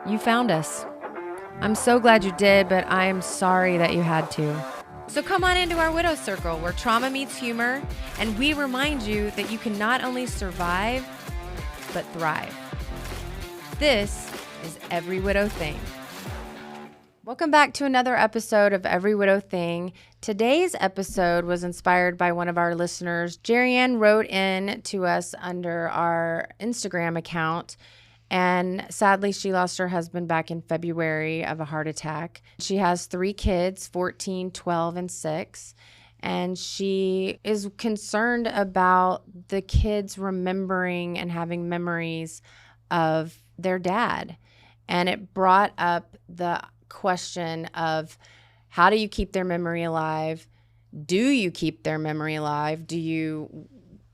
You found us. I'm so glad you did, but I am sorry that you had to. So come on into our Widow Circle, where trauma meets humor, and we remind you that you can not only survive, but thrive. This is Every Widow Thing. Welcome back to another episode of Every Widow Thing. Today's episode was inspired by one of our listeners. Jerry-Ann wrote in to us under our Instagram account, and sadly, she lost her husband back in February of a heart attack. She has 3 kids, 14, 12, and 6. And she is concerned about the kids remembering and having memories of their dad. And it brought up the question of, how do you keep their memory alive? Do you keep their memory alive? Do you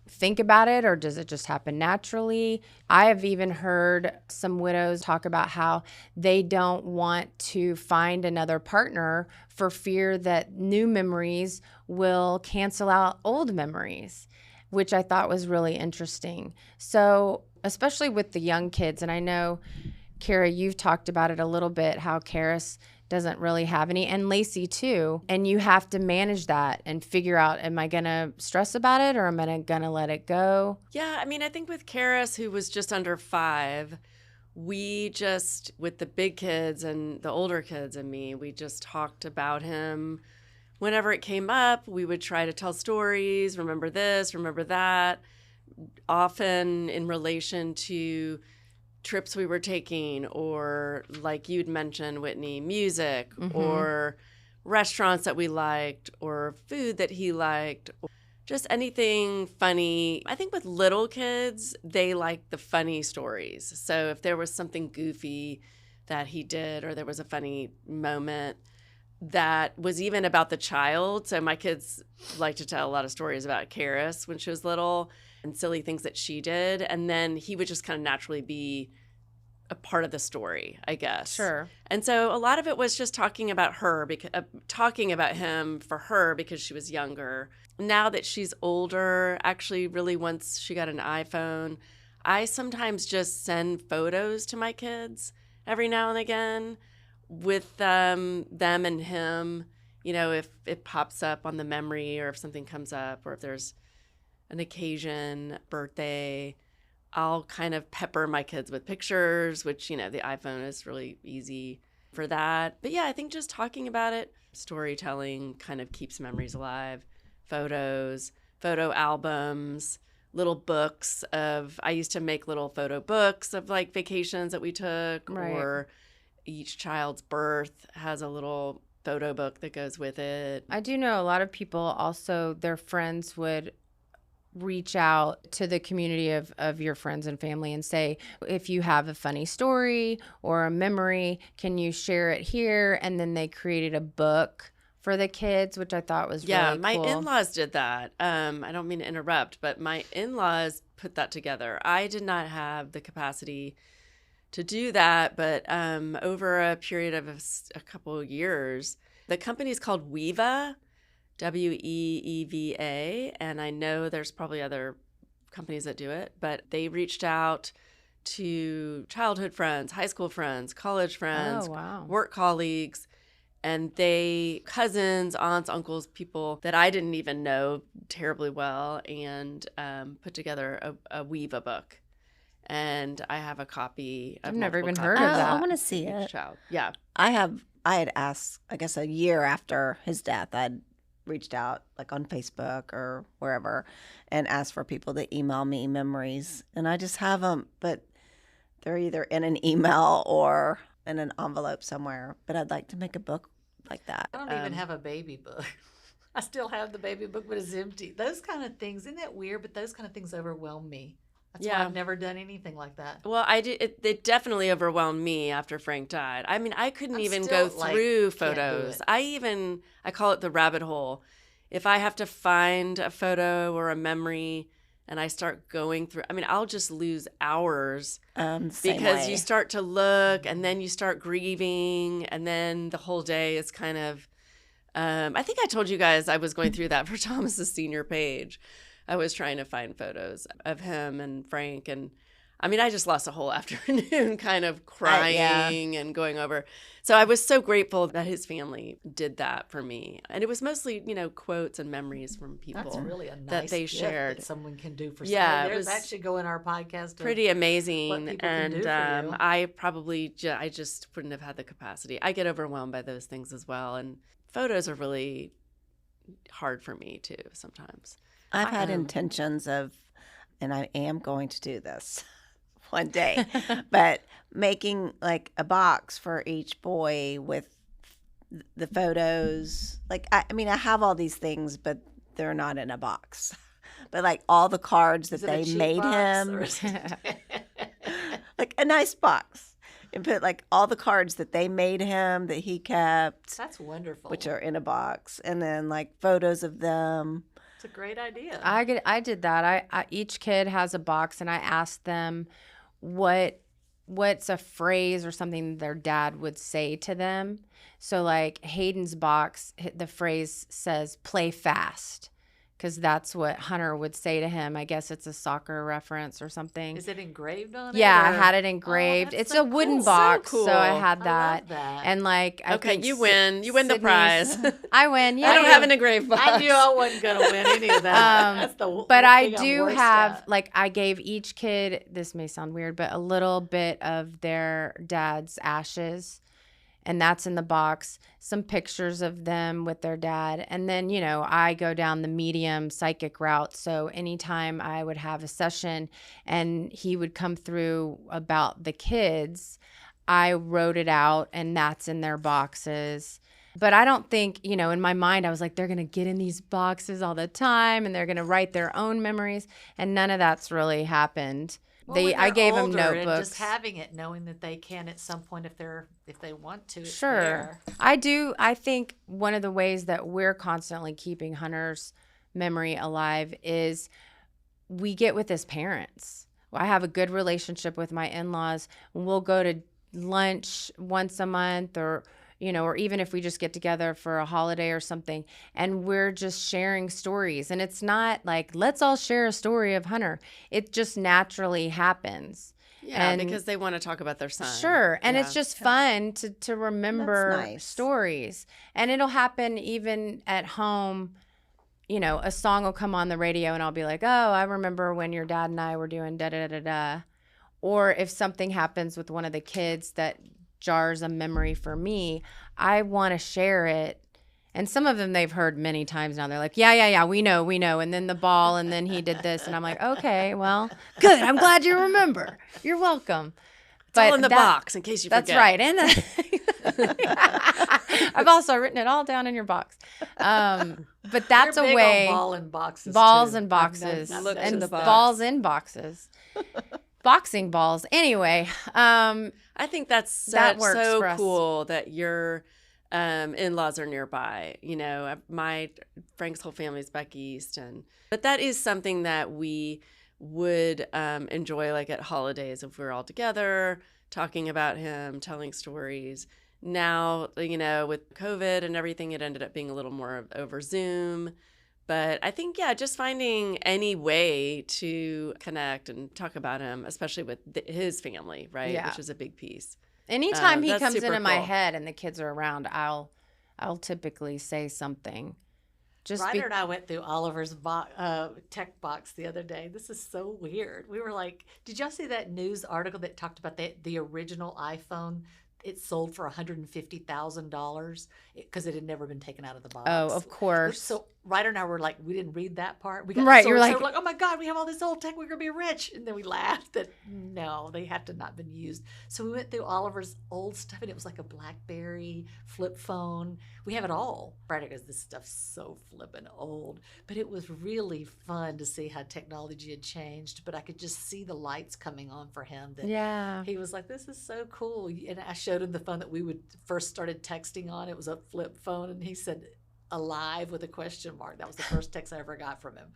think about it, or does it just happen naturally? I have even heard some widows talk about how they don't want to find another partner for fear that new memories will cancel out old memories, which I thought was really interesting. So especially with the young kids, and I know, Keira, you've talked about it a little bit, how Karis doesn't really have any, and Lacey too. And you have to manage that and figure out, am I going to stress about it, or am I going to let it go? Yeah, I mean, I think with Karis, who was just under 5, we just, with the big kids and the older kids and me, we just talked about him. Whenever it came up, we would try to tell stories, remember this, remember that, often in relation to trips we were taking, or like you'd mentioned, Whitney, music, or restaurants that we liked, or food that he liked, or just anything funny. I think with little kids, they like the funny stories. So if there was something goofy that he did, or there was a funny moment that was even about the child. So my kids like to tell a lot of stories about Karis when she was little, and silly things that she did. And then he would just kind of naturally be a part of the story, I guess. Sure. And so a lot of it was just talking about her, talking about him for her because she was younger. Now that she's older, actually really once she got an iPhone, I sometimes just send photos to my kids every now and again with them and him. You know, if it pops up on the memory, or if something comes up, or if there's an occasion, birthday, I'll kind of pepper my kids with pictures, which, you know, the iPhone is really easy for that. But yeah, I think just talking about it, storytelling kind of keeps memories alive. Photos, photo albums, little books of, I used to make little photo books of like vacations that we took, Right. Or each child's birth has a little photo book that goes with it. I do know a lot of people also, their friends would reach out to the community of your friends and family and say, if you have a funny story or a memory, can you share it here? And then they created a book for the kids, which I thought was really cool. Yeah, my in-laws did that. I don't mean to interrupt, but my in-laws put that together. I did not have the capacity to do that, but over a period of a couple of years, the company is called Weeva, Weeva, and I know there's probably other companies that do it, but they reached out to childhood friends, high school friends, college friends, work colleagues, and cousins, aunts, uncles, people that I didn't even know terribly well, and put together a Weeva book. And I have a copy. I've never even heard of that. I want to see it. Child. Yeah. I had asked, I guess a year after his death, I'd reached out like on Facebook or wherever and asked for people to email me memories. And I just have them, but they're either in an email or in an envelope somewhere. But I'd like to make a book like that. I don't even have a baby book. I still have the baby book, but it's empty. Those kind of things, isn't that weird? But those kind of things overwhelm me. That's why I've never done anything like that. Well, I did. It definitely overwhelmed me after Frank died. I mean, I couldn't even go through photos. I call it the rabbit hole. If I have to find a photo or a memory and I start going through, I mean, I'll just lose hours because you start to look and then you start grieving, and then the whole day is kind of, I think I told you guys I was going through that for Thomas's senior page. I was trying to find photos of him and Frank, and I mean, I just lost a whole afternoon kind of crying and going over. So I was so grateful that his family did that for me. And it was mostly, quotes and memories from people. That's really a nice that they gift shared. that someone can do for Yeah, someone. That should go in our podcast. Pretty amazing. What people And can do for you. I probably I just wouldn't have had the capacity. I get overwhelmed by those things as well. And photos are really hard for me too sometimes. I've had intentions of, and I am going to do this one day, but making like a box for each boy with the photos. Like, I mean, I have all these things, but they're not in a box. But like all the cards that they made him, like a nice box, and put like all the cards that they made him that he kept. That's wonderful. Which are in a box, and then like photos of them. It's a great idea. I did that. I each kid has a box, and I asked them what's a phrase or something their dad would say to them. So like Hayden's box, the phrase says "play fast," because that's what Hunter would say to him. I guess it's a soccer reference or something. Is it engraved on it? Yeah, or? I had it engraved. Oh, it's so a wooden cool. box, So cool. so I had I that. love that. And like, I Okay, think you win. You win the prize. I win. Yeah, I don't have an engraved box. I knew I wasn't going to win any of that. That's the But one I thing I'm do worst have, at. like, I gave each kid, this may sound weird, but a little bit of their dad's ashes. And that's in the box. Some pictures of them with their dad. And then, I go down the medium psychic route. So anytime I would have a session and he would come through about the kids, I wrote it out, and that's in their boxes. But I don't think, in my mind, I was like, they're going to get in these boxes all the time and they're going to write their own memories. And none of that's really happened. Well, when I they're gave them older and notebooks. just having it, knowing that they can at some point if they want to. It's Sure. there. I do. I think one of the ways that we're constantly keeping Hunter's memory alive is we get with his parents. I have a good relationship with my in-laws. We'll go to lunch once a month, or even if we just get together for a holiday or something, and we're just sharing stories. And it's not like, let's all share a story of Hunter. It just naturally happens. Yeah, And- because they want to talk about their son. Sure. And Yeah. it's just fun to remember That's nice. stories. And it'll happen even at home. A song will come on the radio and I'll be like, oh, I remember when your dad and I were doing da-da-da-da-da. Or if something happens with one of the kids that jars a memory for me, I want to share it. And some of them they've heard many times now. They're like, yeah, we know. And then the ball, and then he did this. And I'm like, okay, well, good. I'm glad you remember. You're welcome. It's all in the box in case you forget. That's right. And I've also written it all down in your box. But that's You're a big way. on ball and boxes. Balls too. and boxes. I've Look in And the box. balls in boxes. Boxing balls. Anyway, I think that's That works so for us. cool that your in-laws are nearby. My Frank's whole family's back east, but that is something that we would enjoy, like at holidays, if we're all together talking about him, telling stories. Now, with COVID and everything, it ended up being a little more over Zoom. But I think, just finding any way to connect and talk about him, especially with his family, right? Yeah. Which is a big piece. anytime he that's comes super into my cool. head and the kids are around, I'll typically say something. Ryder and I went through Oliver's tech box the other day. This is so weird. We were like, did y'all see that news article that talked about the original iPhone? It sold for $150,000 because it had never been taken out of the box. Oh, of course. So Ryder and I were like, we didn't read that part. We got Right, so you're excited. like- We're like, oh my God, we have all this old tech. We're going to be rich. And then we laughed that no, they have to not been used. So we went through Oliver's old stuff, and it was like a BlackBerry flip phone. We have it all. Ryder goes, this stuff's so flippin' old. But it was really fun to see how technology had changed. But I could just see the lights coming on for him. That Yeah. He was like, this is so cool. And I showed him the phone that we would first started texting on. It was a flip phone. And he said, alive with a question mark. That was the first text I ever got from him.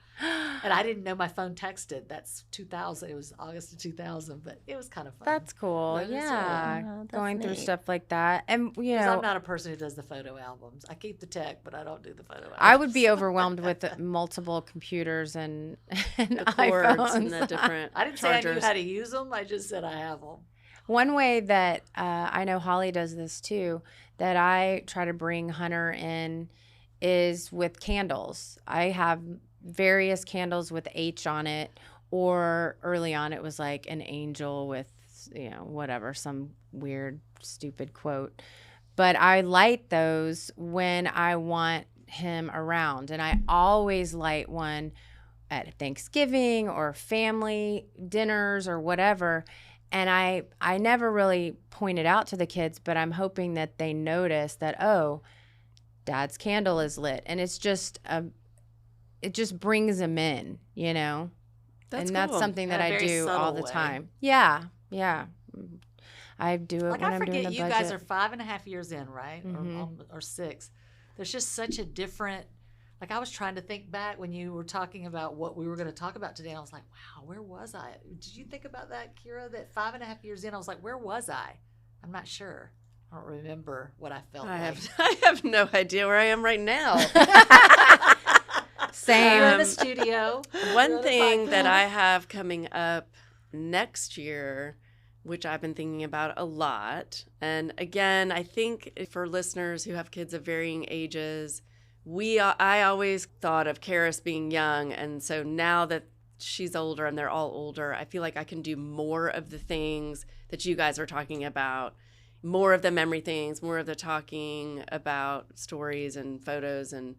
And I didn't know my phone texted. That's 2000. It was August of 2000, but it was kind of fun. That's cool. That is Yeah. Oh, that's Going through neat. stuff like that. And, you 'Cause know, I'm not a person who does the photo albums. I keep the tech, but I don't do the photo albums. I would be overwhelmed with multiple computers and The cords iPhones. and the different I didn't say I knew chargers. how to use them. I just said I have them. One way that I know Holly does this too, that I try to bring Hunter in is with candles. I have various candles with H on it, or early on it was like an angel with, you know, whatever, some weird, stupid quote. But I light those when I want him around. And I always light one at Thanksgiving or family dinners or whatever. And I never really point it out to the kids, but I'm hoping that they notice that, oh, Dad's candle is lit. And it's just, it just brings them in, you know? That's and that's cool. something that In a I very do all subtle the way. time. Yeah, yeah. I do it Like when I I'm doing forget the you budget. guys are 5.5 years in, right? Mhm. Or 6. There's just such a different. Like I was trying to think back when you were talking about what we were going to talk about today. And I was like, wow, where was I? Did you think about that, Keira? That 5.5 years in, I was like, where was I? I'm not sure. I don't remember what I felt like. I have no idea where I am right now. Same. You're in the studio. You're One on a thing that podcast. I have coming up next year, which I've been thinking about a lot, and again, I think for listeners who have kids of varying ages, I always thought of Karis being young, and so now that she's older and they're all older, I feel like I can do more of the things that you guys are talking about, more of the memory things, more of the talking about stories and photos. And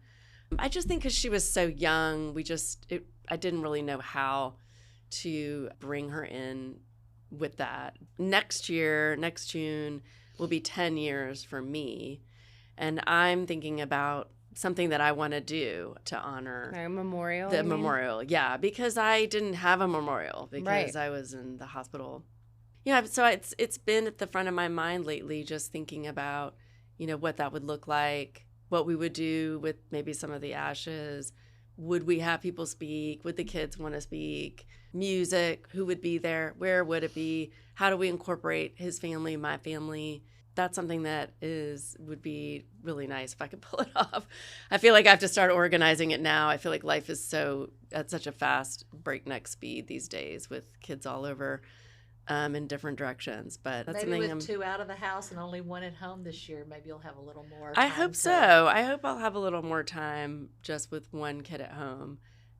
I just think because she was so young, I didn't really know how to bring her in with that. Next year, next June, will be 10 years for me. And I'm thinking about something that I want to do to honor Like a memorial. the you mean? memorial. Yeah, because I didn't have a memorial because Right. I was in the hospital. Yeah, so it's been at the front of my mind lately, just thinking about, what that would look like, what we would do with maybe some of the ashes. Would we have people speak? Would the kids want to speak? Music, who would be there? Where would it be? How do we incorporate his family, my family? That's something that would be really nice if I could pull it off. I feel like I have to start organizing it now. I feel like life is at such a fast breakneck speed these days with kids all over in different directions. But that's Maybe something with 2 out of the house and only 1 at home this year, maybe you'll have a little more I time hope to- so. I hope I'll have a little more time just with 1 kid at home.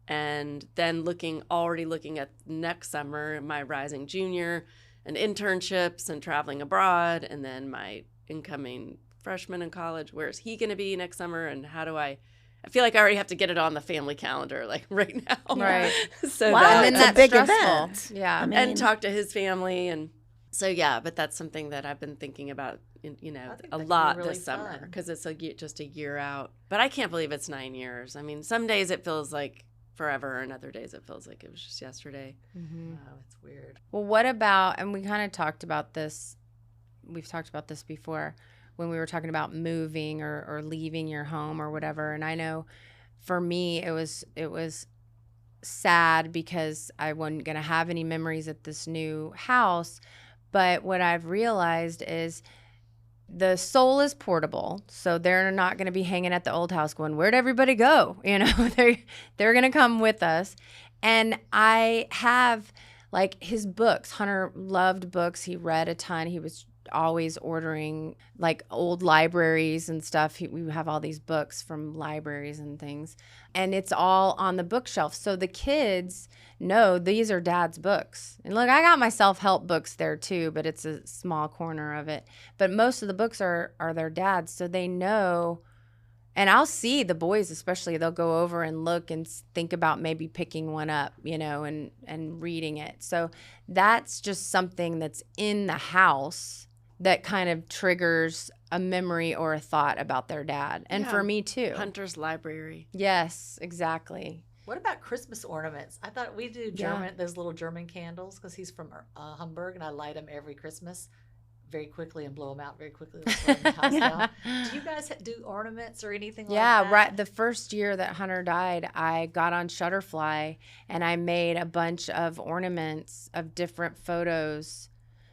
And then already looking at next summer, my rising junior and internships and traveling abroad, and then my incoming freshman in college. Where's he going to be next summer? And how do I feel like I already have to get it on the family calendar, like right now. Right. So Well, that, And then it's a that's big stressful. event. Yeah. I mean- and talk to his family. And so, yeah, but that's something that I've been thinking about, I think a that could be lot really this summer, fun. because it's just a year out. But I can't believe it's 9 years. I mean, some days it feels like forever, and other days it feels like it was just yesterday. Mhm. Oh, it's weird. Well, what about, and we kind of talked about this, we've talked about this before when we were talking about moving or leaving your home or whatever. And I know for me, it was sad because I wasn't going to have any memories at this new house. But what I've realized is the soul is portable. So they're not going to be hanging at the old house going, where'd everybody go? They're going to come with us. And I have like his books. Hunter loved books. He read a ton. He was always ordering like old libraries and stuff. We have all these books from libraries and things. And it's all on the bookshelf. So the kids know these are Dad's books. And look, I got my self-help books there too, but it's a small corner of it. But most of the books are their dad's. So they know. And I'll see the boys, especially, they'll go over and look and think about maybe picking one up, and reading it. So that's just something that's in the house that kind of triggers a memory or a thought about their dad. And Yeah. for me too. Hunter's library. Yes, exactly. What about Christmas ornaments? I thought we do those little German candles because he's from Hamburg, and I light them every Christmas. very quickly and blow them out very quickly. Like burn the house down. Do you guys do ornaments or anything like that? Yeah, right. The first year that Hunter died, I got on Shutterfly and I made a bunch of ornaments of different photos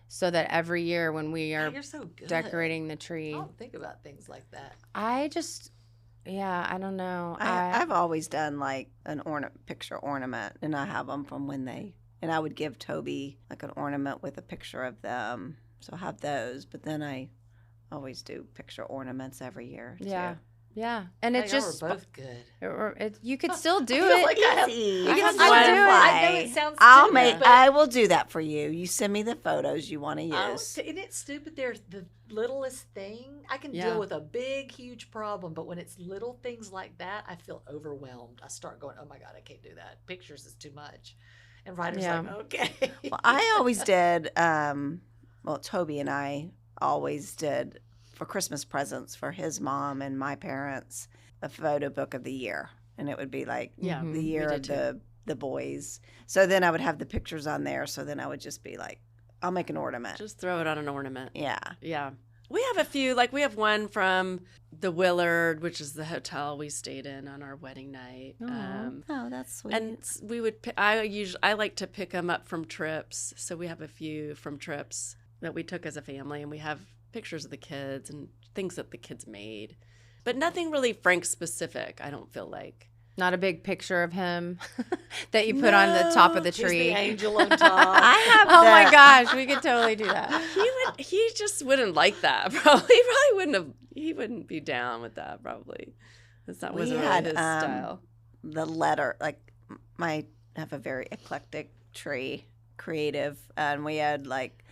so that every year when we are You're so good. decorating the I tree, don't think about things like that. I just, I don't know. I've always done like an picture ornament, and I have them from and I would give Toby like an ornament with a picture of them. So I have those, but then I always do picture ornaments every year. Yeah. Too. Yeah. And Hey, it's y'all just, are both good. you could still do I feel it. like I have- Easy. I You can can still do it. I know it sounds I'll stupid, make. but I will do that for you. You send me the photos you want to Oh, use. isn't it stupid? There's the littlest thing. I can Yeah. deal with a big, huge problem, but when it's little things like that, I feel overwhelmed. I start going, "Oh my God, I can't do that. Pictures is too much." And writers Yeah. like, "Okay." Well, I always did. Toby and I always did for Christmas presents for his mom and my parents a photo book of the year, and it would be like Yeah, the we year did of the boys. So then I would have the pictures on there. So then I would just be like, I'll make an ornament. Just throw it on an ornament. Yeah. Yeah. We have a few, like we have one from the Willard, which is the hotel we stayed in on our wedding night. Oh, that's sweet. And we would, I like to pick them up from trips. So we have a few from trips that we took as a family, and we have pictures of the kids and things that the kids made. But nothing really Frank specific, I don't feel like. Not a big picture of him that you put on the top of the He's tree. the angel on top. I have Oh my the- gosh, we could totally do that. He just wouldn't like that. Probably he wouldn't be down with that. Probably that We wasn't had, really his style. the letter, like I have a very eclectic tree, creative, and we had like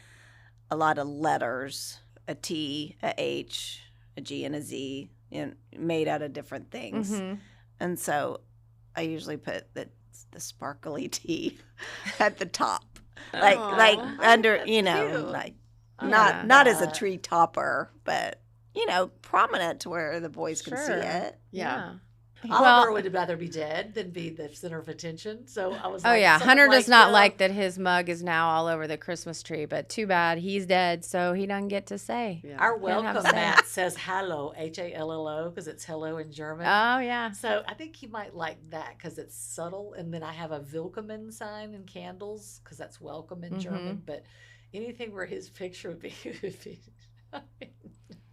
a lot of letters, a T, a H, a G, and a Z, and made out of different things. Mhm. And so I usually put the sparkly T at the top, like Aw, under, that's you know, cute. like I not like not as a that. tree topper, but you know, prominent to where the boys can see Sure. it. Yeah. Oliver would rather be dead than be the center of attention. So I was Oh like, yeah, something Hunter does like not that. like that his mug is now all over the Christmas tree, but too bad he's dead, so he doesn't get to say. Yeah. Our Can't welcome have say. mat says "Hallo," Hallo, because it's hello in German. Oh yeah. So I think he might like that because it's subtle. And then I have a Willkommen sign and candles because that's welcome in German. But anything where his picture would be,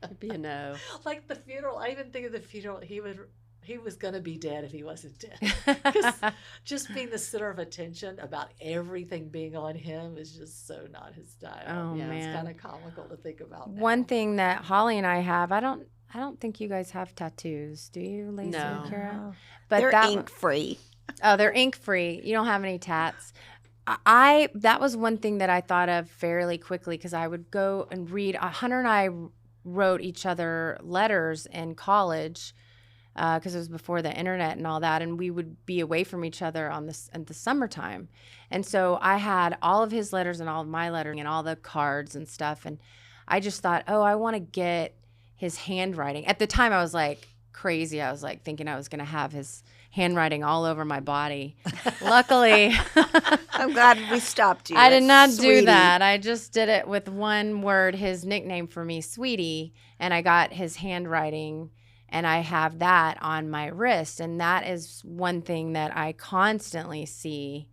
It'd be a no. like the funeral. I even think of the funeral. He was gonna be dead if he wasn't dead. Because just being the center of attention about everything being on him is just so not his style. Oh, It's man. kind of comical to think about. One now. thing that Holly and I have, I don't think you guys have tattoos, do you, Lacey No. and Keira? Oh. But They're that ink free. Oh, they're ink free. You don't have any tats. I that was one thing that I thought of fairly quickly because I would go and read. Hunter and I wrote each other letters in college because it was before the internet and all that, and we would be away from each other in the summertime. And so I had all of his letters and all of my letters and all the cards and stuff. And I just thought, oh, I want to get his handwriting. At the time, I was like crazy. I was like thinking I was going to have his handwriting all over my body. Luckily, I'm glad we stopped you. I did not Sweetie. do that. I just did it with one word, his nickname for me, Sweetie, and I got his handwriting, and I have that on my wrist. And that is one thing that I constantly see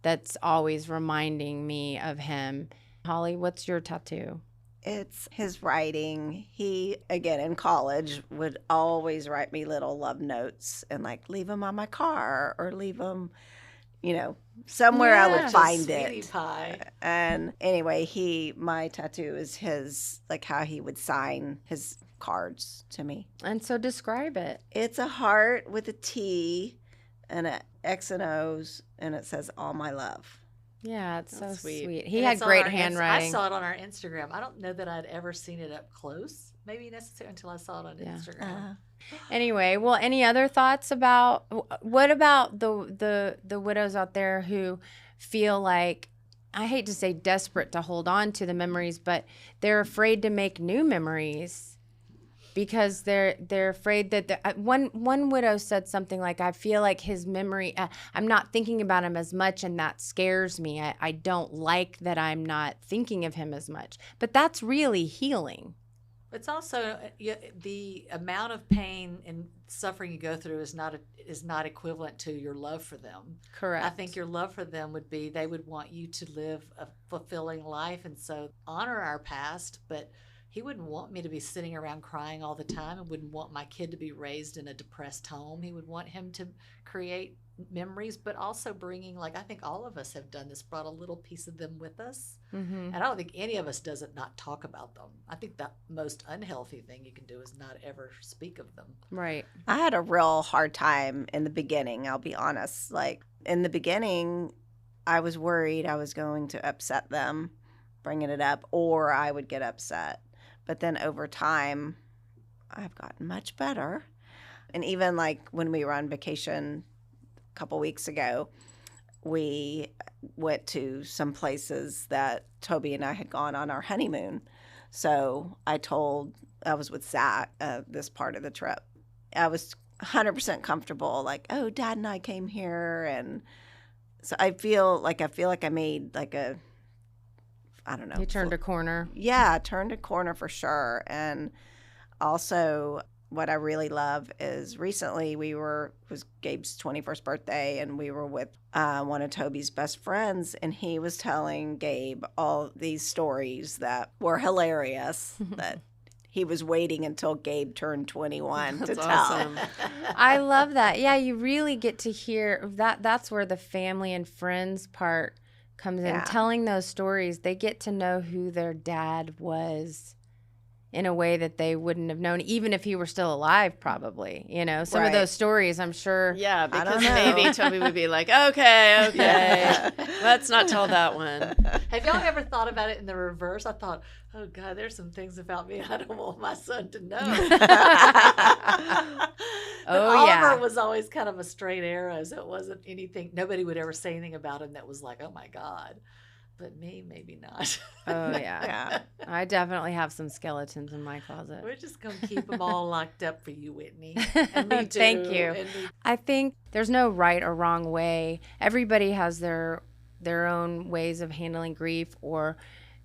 that's always reminding me of him. Holly, what's your tattoo? It's his writing. He, again, in college, would always write me little love notes and like leave them on my car or leave them, you know, somewhere I Yeah. would find Sweetie it. pie. And anyway, my tattoo is his, like how he would sign his cards to me. And so describe it. It's a heart with a T and an X and O's, and it says all my love. Yeah, it's so That's sweet. sweet. He And had it's on great our handwriting. I saw it on our Instagram. I don't know that I'd ever seen it up close, maybe necessarily until I saw it on Yeah. Instagram. Anyway, well, any other thoughts about what about the widows out there who feel like, I hate to say desperate to hold on to the memories, but they're afraid to make new memories because they're afraid that one widow said something like, I feel like his memory, I'm not thinking about him as much, and that scares me. I don't like that I'm not thinking of him as much. But that's really healing. It's also the amount of pain and suffering you go through is not equivalent to your love for them. Correct. I think your love for them would be they would want you to live a fulfilling life, and so honor our past. But he wouldn't want me to be sitting around crying all the time, and wouldn't want my kid to be raised in a depressed home. He would want him to create memories, but also bringing, like I think all of us have done this, brought a little piece of them with us. Mm-hmm. And I don't think any of us does it not talk about them. I think the most unhealthy thing you can do is not ever speak of them. Right. I had a real hard time in the beginning, I'll be honest. Like, in the beginning, I was worried I was going to upset them bringing it up, or I would get upset. But then over time, I've gotten much better. And even like when we were on vacation a couple weeks ago, we went to some places that Toby and I had gone on our honeymoon. So I was with Zach this part of the trip. I was 100% comfortable, like, oh, Dad and I came here. And so I feel like I made like I don't know. You turned a corner. Yeah, turned a corner for sure. And also what I really love is recently it was Gabe's 21st birthday, and we were with one of Toby's best friends, and he was telling Gabe all these stories that were hilarious that he was waiting until Gabe turned 21 to That's tell. awesome. I love that. Yeah, you really get to hear that. That's where the family and friends part comes in. Yeah. Telling those stories, they get to know who their dad was in a way that they wouldn't have known, even if he were still alive, probably. You know, some of Right. those stories, I'm sure. Yeah, I because don't know. maybe Toby would be like, okay, Yeah. let's not tell that one. Have y'all ever thought about it in the reverse? I thought, oh God, there's some things about me I don't want my son to know. But Oh, yeah. Oliver was always kind of a straight arrow, so it wasn't anything. Nobody would ever say anything about him that was like, oh my God. But me, maybe not. Oh, yeah. Yeah. I definitely have some skeletons in my closet. We're just going to keep them all locked up for you, Whitney. And me too. Thank you. And me- I think there's no right or wrong way. Everybody has their own ways of handling grief or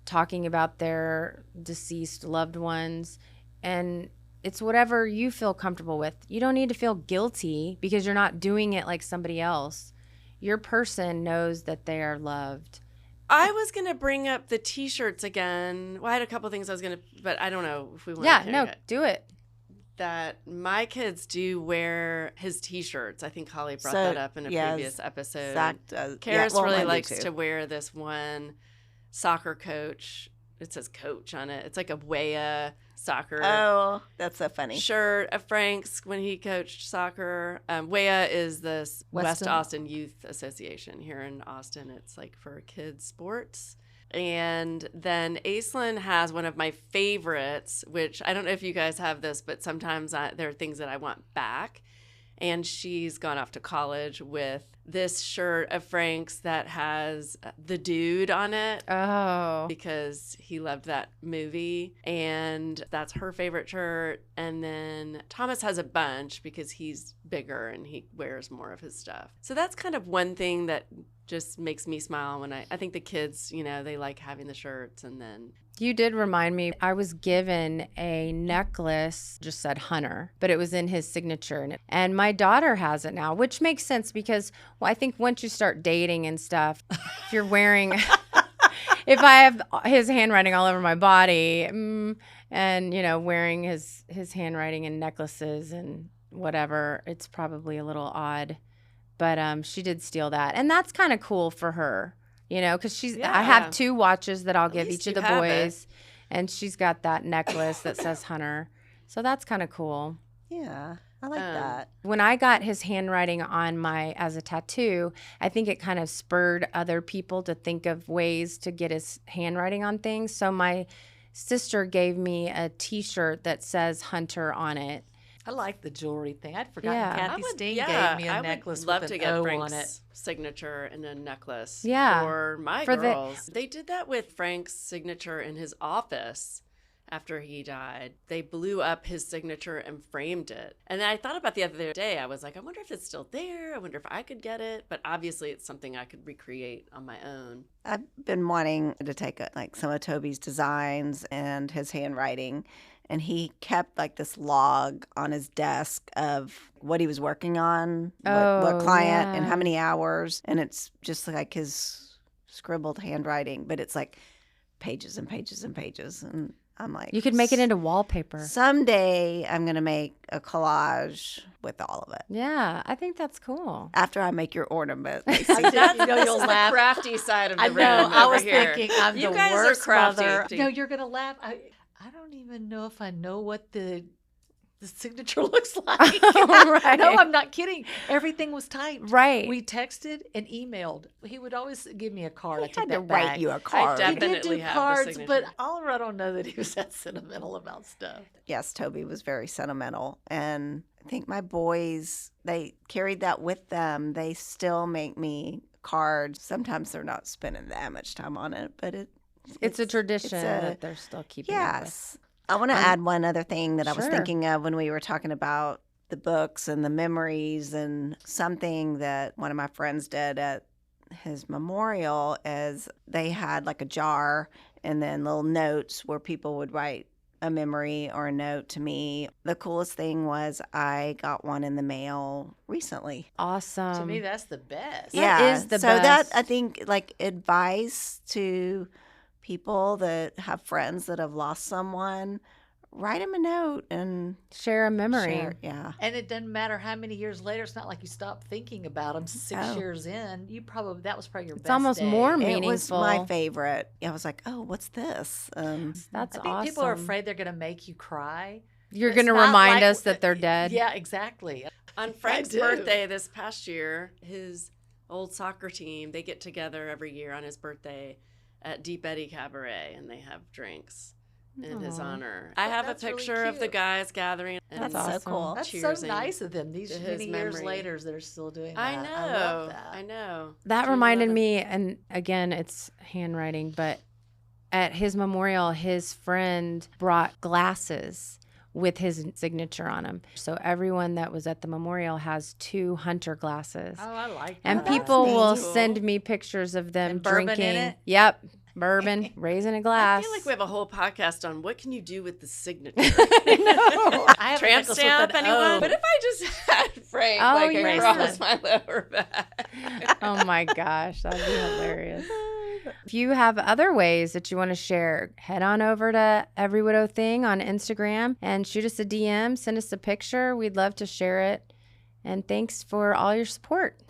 talking about their deceased loved ones. And it's whatever you feel comfortable with. You don't need to feel guilty because you're not doing it like somebody else. Your person knows that they are loved. I was going to bring up the T-shirts again. Well, I had a couple things I was going to, but I don't know if we want Yeah, to no, do it. That my kids do wear his T-shirts. I think Holly brought So, that up in a yeah, previous episode. Zach does. Karis well, really mine do likes too. to wear this one soccer coach. It says coach on it. It's like a Weah soccer Oh, that's so funny. shirt of Frank's when he coached soccer. Weah is the West Weston. Austin Youth Association here in Austin. It's like for kids sports. And then Aislinn has one of my favorites, which I don't know if you guys have this, but sometimes there are things that I want back. And she's gone off to college with this shirt of Frank's that has the dude on it Oh. because he loved that movie, and that's her favorite shirt. And then Thomas has a bunch because he's bigger and he wears more of his stuff. So that's kind of one thing that just makes me smile when I think the kids, you know, they like having the shirts. And then You did remind me, I was given a necklace, just said Hunter, but it was in his signature. And my daughter has it now, which makes sense because, well, I think once you start dating and stuff, if you're wearing, if I have his handwriting all over my body and, you know, wearing his handwriting in necklaces and whatever, it's probably a little odd. But she did steal that. And that's kind of cool for her. You know, because I have 2 watches that I'll give least each of you the have boys, and she's got that necklace that says Hunter. So that's kind of cool. Yeah, I like that. When I got his handwriting on as a tattoo, I think it kind of spurred other people to think of ways to get his handwriting on things. So my sister gave me a T-shirt that says Hunter on it. I like the jewelry thing. I'd forgotten Yeah. Kathy Steen gave me a necklace I would love with to an get O Frank's on it. signature in a necklace Yeah. for my For the- girls. They did that with Frank's signature in his office after he died. They blew up his signature and framed it. And then I thought about the other day, I was like, I wonder if it's still there. I wonder if I could get it. But obviously it's something I could recreate on my own. I've been wanting to take like some of Toby's designs and his handwriting, and he kept like this log on his desk of what he was working on, what client and how many hours, and it's just like his scribbled handwriting, but it's like pages and pages and pages, and I'm like, You could make it into wallpaper. someday I'm gonna make a collage with all of it. Yeah, I think that's cool. After I make your ornament, I did, That's you'll the laugh. crafty side of the I room. know. I over was here. thinking I'm You the guys are worst crafty. mother. No, you're gonna laugh. I don't even know if I know what the signature looks like. Right. No, I'm not kidding. Everything was typed. Right. We texted and emailed. He would always give me a card. I He took had to that back. write you a card. I He did definitely do have the cards, but signature. Oliver, I don't know that he was that sentimental about stuff. Yes, Toby was very sentimental. And I think my boys, they carried that with them. They still make me cards. Sometimes they're not spending that much time on it, but it's a tradition it's a- that they're still keeping up with. yes. I want to add one other thing that I was Sure. thinking of when we were talking about the books and the memories, and something that one of my friends did at his memorial is they had like a jar and then little notes where people would write a memory or a note to me. The coolest thing was I got one in the mail recently. Awesome. To me, that's the best. That is the so best. that I think like advice to people that have friends that have lost someone, write them a note and Share a memory. share. Yeah. And it doesn't matter how many years later. It's not like you stop thinking about them 6 Oh. years in. That was probably your It's best almost day. more It was meaningful. my favorite. I was like, oh, what's this? That's I think awesome. people are afraid they're going to make you cry. You're It's going to not remind like- us that they're dead. Yeah, exactly. On Frank's do. birthday this past year, his old soccer team, they get together every year on his birthday at Deep Eddy Cabaret, and they have drinks in his Aw. honor. I have a That's really picture of the cute. guys gathering. And That's awesome. so cool. That's cheersing so nice of them. These to his many years memory. later, they're still doing that. I know. I love that. I know. That Do reminded love it. me, and again, it's handwriting, but at his memorial, his friend brought glasses with his signature on them. So everyone that was at the memorial has 2 hunter glasses. Oh, I like that. And that's people will neat. send me pictures of them And bourbon in drinking. it? Yep, bourbon, raising a I glass. feel like we have a whole podcast on what can you do with the signature. I have a Tramp necklace with stamp, an anyone? O. What if I just had Frank Oh, like yeah. across my lower back? Oh my gosh, that'd be hilarious. If you have other ways that you want to share, head on over to Every Widow Thing on Instagram and shoot us a DM, send us a picture. We'd love to share it. And thanks for all your support.